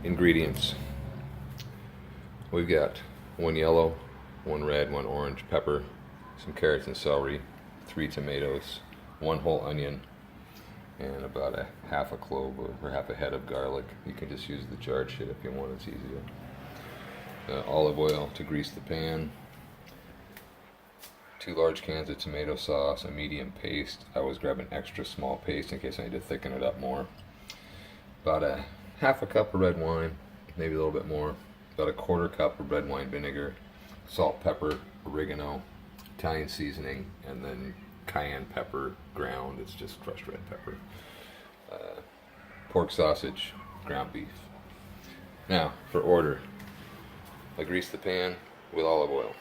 Ingredients. We've got one yellow, one red, one orange pepper, some carrots and celery, 3 tomatoes, one whole onion, and about a half a clove or half a head of garlic. You can just use the jarred shit if you want, it's easier. Olive oil to grease the pan, 2 large cans of tomato sauce, a medium paste. I always grab an extra small paste in case I need to thicken it up more. About a half a cup of red wine, maybe a little bit more. About a 1/4 cup of red wine vinegar, salt, pepper, oregano, Italian seasoning, and then cayenne pepper ground. It's just crushed red pepper. Pork sausage, ground beef. Now, for order, I grease the pan with olive oil.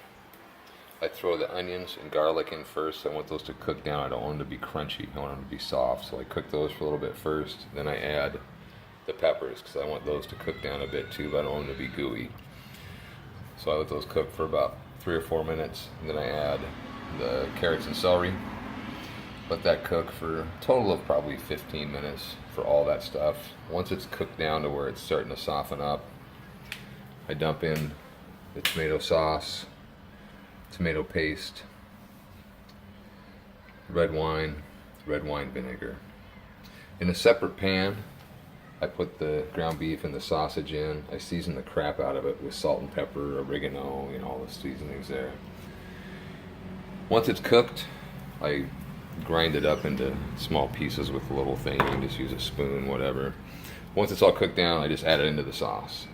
I throw the onions and garlic in first. I want those to cook down. I don't want them to be crunchy. I want them to be soft. So I cook those for a little bit first. Then I add the peppers because I want those to cook down a bit too, but I don't want them to be gooey. So I let those cook for about 3 or 4 minutes. And then I add the carrots and celery. Let that cook for a total of probably 15 minutes for all that stuff. Once it's cooked down to where it's starting to soften up, I dump in the tomato sauce, tomato paste, red wine vinegar. In a separate pan, I put the ground beef and the sausage in. I season the crap out of it with salt and pepper, oregano, all the seasonings there. Once it's cooked, I grind it up into small pieces with a little thing. You can just use a spoon, whatever. Once it's all cooked down, I just add it into the sauce.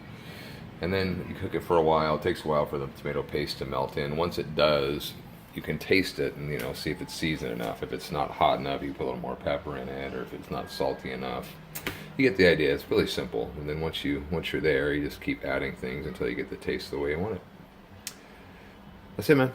And then you cook it for a while. It takes a while for the tomato paste to melt in. Once it does, you can taste it and see if it's seasoned enough. If it's not hot enough, you put a little more pepper in it, or if it's not salty enough. You get the idea. It's really simple. And then once you're there, you just keep adding things until you get the taste the way you want it. That's it, man.